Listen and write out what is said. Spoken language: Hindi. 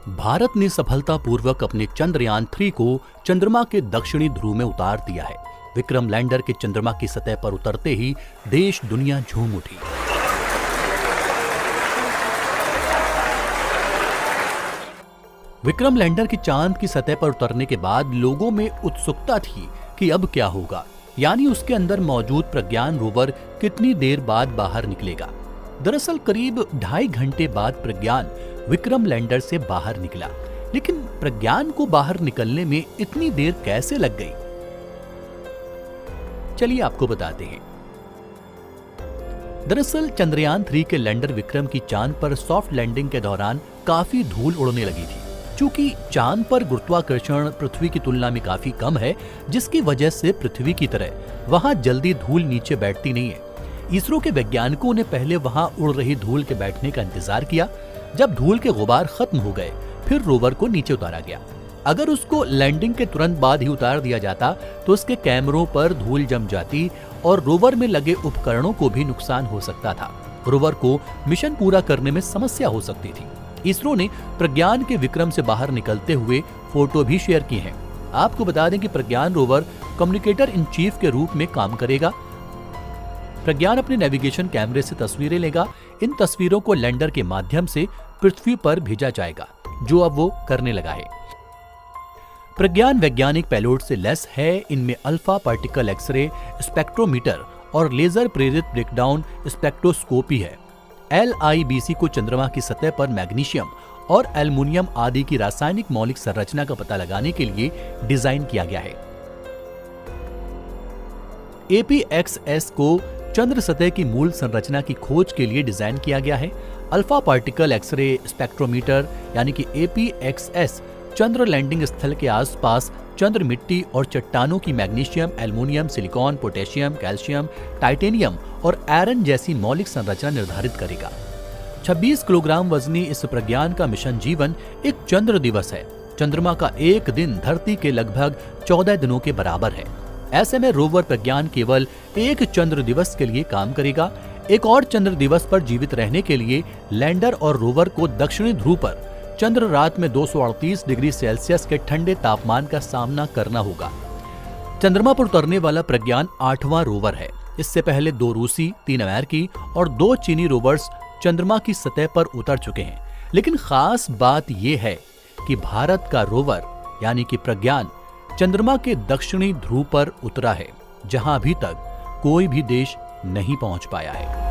भारत ने सफलतापूर्वक अपने चंद्रयान-3 को चंद्रमा के दक्षिणी ध्रुव में उतार दिया है। विक्रम लैंडर के चंद्रमा की सतह पर उतरते ही देश दुनिया झूम उठी। विक्रम लैंडर के चांद की सतह पर उतरने के बाद लोगों में उत्सुकता थी कि अब क्या होगा, यानी उसके अंदर मौजूद प्रज्ञान रोवर कितनी देर बाद बाहर निकलेगा। दरअसल करीब 2.5 घंटे बाद प्रज्ञान विक्रम लैंडर से बाहर निकला, लेकिन प्रज्ञान को बाहर निकलने में इतनी देर कैसे लग गई, चलिए आपको बताते हैं। दरअसल चंद्रयान-3 के लैंडर विक्रम की चांद पर सॉफ्ट लैंडिंग के दौरान काफी धूल उड़ने लगी थी। चूंकि चांद पर गुरुत्वाकर्षण पृथ्वी की तुलना में काफी कम है, जिसकी वजह से पृथ्वी की तरह वहां जल्दी धूल नीचे बैठती नहीं है। इसरो के वैज्ञानिकों ने पहले वहां उड़ रही धूल के बैठने का इंतजार किया। जब धूल के गुबार खत्म हो गए, फिर रोवर को नीचे उतारा गया। अगर उसको लैंडिंग के तुरंत बाद ही उतार दिया जाता तो उसके कैमरों पर धूल जम जाती और रोवर में लगे उपकरणों को भी नुकसान हो सकता था। रोवर को मिशन पूरा करने में समस्या हो सकती थी। इसरो ने प्रज्ञान के विक्रम से बाहर निकलते हुए फोटो भी शेयर की हैं। आपको बता दें कि प्रज्ञान रोवर कम्युनिकेटर इन चीफ के रूप में काम करेगा। प्रज्ञान अपने नेविगेशन कैमरे से तस्वीरें लेगा। इन तस्वीरों को लैंडर के माध्यम से पृथ्वी पर भेजा जाएगा, जो अब वो करने लगा है। प्रज्ञान वैज्ञानिक पेलोड से लैस है। इनमें अल्फा पार्टिकल एक्सरे स्पेक्ट्रोमीटर और लेजर प्रेरित ब्रेकडाउन स्पेक्ट्रोस्कोपी है। LIBC को चंद्रमा की सतह पर मैग्नीशियम और एल्युमिनियम आदि की रासायनिक मौलिक संरचना का पता लगाने के लिए डिजाइन किया गया है। APXS को चंद्र सतह की मूल संरचना की खोज के लिए डिजाइन किया गया है। अल्फा पार्टिकल एक्सरे स्पेक्ट्रोमीटर यानी कि APXS चंद्र लैंडिंग स्थल के आसपास चंद्र मिट्टी और चट्टानों की magnesium, aluminium, silicon, potassium, calcium, titanium और आयरन जैसी मौलिक संरचना निर्धारित करेगा। 26 किलोग्राम वजनी इस प्रज्ञान का मिशन जीवन एक चंद्र दिवस है। चंद्रमा का एक दिन धरती के लगभग 14 दिनों के बराबर है। ऐसे में रोवर प्रज्ञान केवल एक चंद्र दिवस के लिए काम करेगा। एक और चंद्र दिवस पर जीवित रहने के लिए लैंडर और रोवर को दक्षिणी ध्रुव पर चंद्र रात में 238 डिग्री सेल्सियस के ठंडे तापमान का सामना करना होगा। चंद्रमा पर उतरने वाला प्रज्ञान 8वां रोवर है। इससे पहले 2 रूसी, 3 अमेरिकी और 2 चीनी रोवर्स चंद्रमा की सतह पर उतर चुके हैं। लेकिन खास बात यह है कि भारत का रोवर यानी कि प्रज्ञान चंद्रमा के दक्षिणी ध्रुव पर उतरा है, जहां अभी तक कोई भी देश नहीं पहुंच पाया है।